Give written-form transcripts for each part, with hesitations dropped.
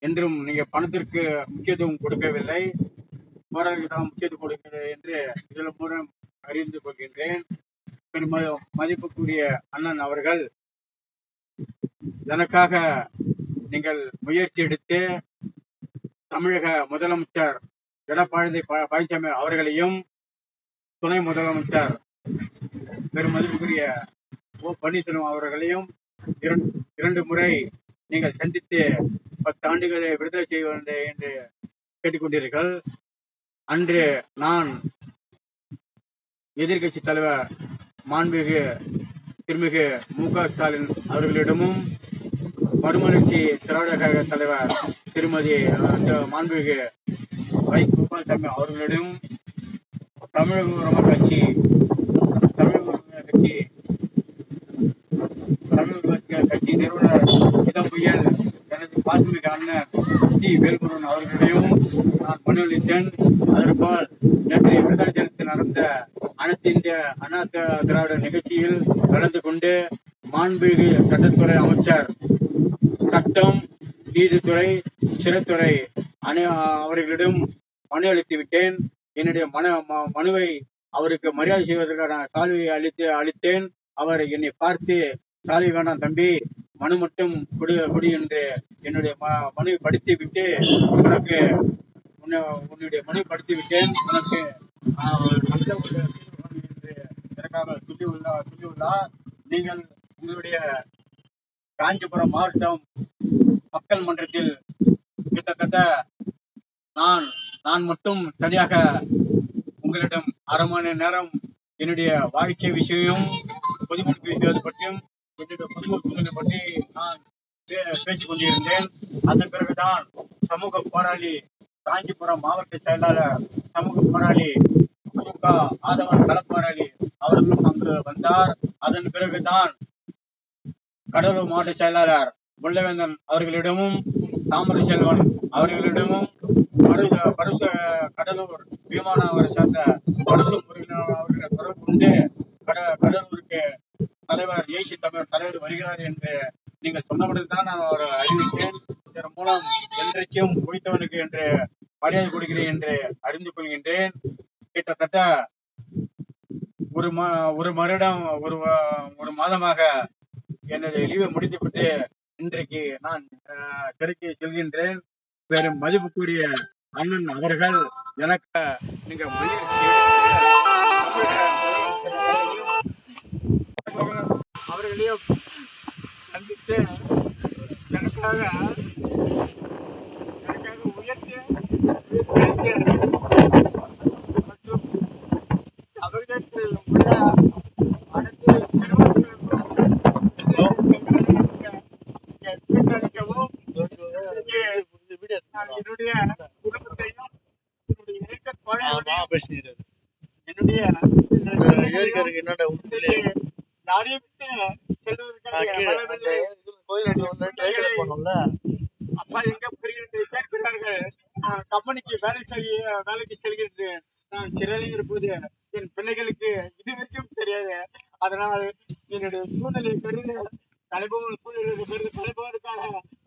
என்றும் நீங்க பணத்திற்கு முக்கியத்துவம் கொடுக்கவில்லை, போராட்டத்துக்கு தான் முக்கியத்துவம் கொடுக்கிறது என்று இதன் மூலம் அறிந்து கொள்கின்றேன். மதிப்புக்குரிய அண்ணன் அவர்கள் எனக்காக நீங்கள் முயற்சி எடுத்து தமிழக முதலமைச்சர் எடப்பாடி பழனிசாமி அவர்களையும் துணை முதலமைச்சர் பெருமதிப்புக்குரிய ஓ பன்னீர்செல்வம் அவர்களையும் இரண்டு முறை நீங்கள் சந்தித்து 10 ஆண்டுகளை விடுதலை செய்ய வேண்டும் என்று கேட்டுக்கொண்டீர்கள். அன்று நான் எதிர்கட்சி தலைவர் மாண்புமிகு திருமிகு மு.க. ஸ்டாலின் அவர்களிடமும், மறுமலர்ச்சி திராவிட கழக தலைவர் திருமதி மாண்புமிகு வை. கோபால்சாமி அவர்களிடம், தமிழக உரிமை கட்சி நிறுவனர் இளம்புயல் எனது பாசமிகு அண்ணன் டி. வேல்முருகன் அவர்களையும் நான் மனு அளித்தேன். அதற்கால் நேற்று விருதாச்சலத்தில் நடந்த அனைத்து இந்திய அண்ணா திராவிட நிகழ்ச்சியில் கலந்து கொண்டு மாண்புமிகு சட்டத்துறை அமைச்சர், சட்டம், நீதித்துறை, சிறைத்துறை அவர்களிடம் மனு அளித்து விட்டேன். என்னுடைய மனுவை அவருக்கு மரியாதை செய்வதற்கான சால்வையை அளித்தேன். அவர் என்னை பார்த்து, சால்வை வேண்டாம் தம்பி, மனு மட்டும் கொடு என்று என்னுடைய மனுவை படித்து விட்டு, உன்னுடைய மனு படித்து விட்டேன், உனக்கு நல்ல ஒரு என்று எனக்காக சொல்லியுள்ளார். நீங்கள் உங்களுடைய காஞ்சிபுரம் மாவட்டம் மக்கள் மன்றத்தில் கிட்டத்தட்ட நான் மட்டும் தனியாக உங்களிடம் அரை மணி நேரம் என்னுடைய வாழ்க்கை விஷயம், பொதுமக்கள் பேசுவது பற்றியும் என்னுடைய குடும்ப சூழ்நிலை பற்றி நான் பேசிக் கொண்டிருந்தேன். அதன் பிறகுதான் சமூக போராளி, காஞ்சிபுரம் மாவட்ட செயலாளர் சமூக போராளி ஆதவன் களப்போராளி அவர்களும் அங்கு வந்தார். அதன் பிறகுதான் கடலூர் மாவட்ட செயலாளர் முள்ளவேந்தன் அவர்களிடமும், தாமரை செல்வன் அவர்களிடமும், கடலூர் விமானவரை சேர்ந்த பரசு முருகன் அவர்களை தொடர்பு கொண்டு கடலூருக்கு தலைவர் ஏசி தமிழர் தலைவர் வருகிறார் என்று நீங்கள் சொன்னபடிதான் நான் அவர் அறிவித்தேன். இதன் மூலம் என்றைக்கும் குடித்தவனுக்கு என்று மரியாதை கொடுக்கிறேன் என்று அறிந்து கொள்கின்றேன். கிட்டத்தட்ட ஒரு மாதமாக எனது லீவை முடித்துவிட்டு இன்றைக்கு நான் சிறைக்கு செல்கின்றேன். பெரும் மதிப்புக்குரிய அண்ணன் அவர்கள் எனக்கு நீங்க முயற்சி அவர்களையும் சந்தித்து எனக்காக உயர்த்தி மற்றும் அவர்களுக்கு உள்ள அனைத்து அளிக்கவும், என்னுடைய குடும்பத்தையும் என்னுடைய யாரையும் விட்டு அப்பா எங்க கேட்கிறார்கள். கம்பெனிக்கு வேலைக்கு செல்கின்றேன். நான் சிறையில் இருப்பது என் பிள்ளைகளுக்கு இதுவரைக்கும் தெரியாது. அதனால் என்னுடைய சூழ்நிலை பெரிய தலைபோல் தலைபோருக்காக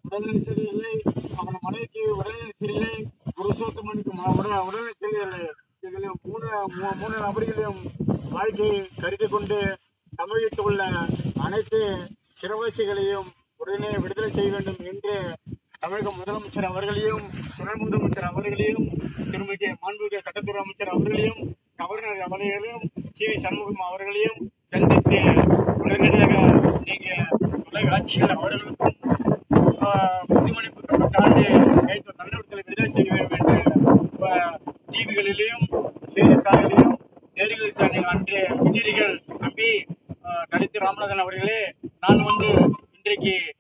உடல்நிலை சரியில்லை, அவன் மனைவிக்கு உடல்நிலை சரியில்லை, புருஷோத்தமனுக்கு உடல்நிலை சரியில்லை. இதில் மூணு நபர்களையும் வாழ்க்கையை கருதி கொண்டு தமிழகத்தில் உள்ள அனைத்து சிறைவாசிகளையும் உடனே விடுதலை செய்ய வேண்டும் என்று தமிழக முதலமைச்சர் அவர்களையும், துணை முதலமைச்சர் அவர்களையும், திருமிகு மாண்புமிகு சட்டத்துறை அமைச்சர் அவர்களையும், கவர்னர் அவர்களையும், சி. சண்முகம் அவர்களையும் சந்தித்து உடனடியாக நீங்க தொலைக்காட்சிகள் அவர்களுக்கும் பொதுமணிப்பு 10 ஆண்டு கைது தமிழகத்தில் விடுதலை செய்ய வேண்டும் என்று டிவிகளிலேயும் செய்தித்தாளிலையும் நேரில் அன்று சொன்னீர்கள். நம்பி நடித்து ராமநாதன் அவர்களே, நான் இன்றைக்கு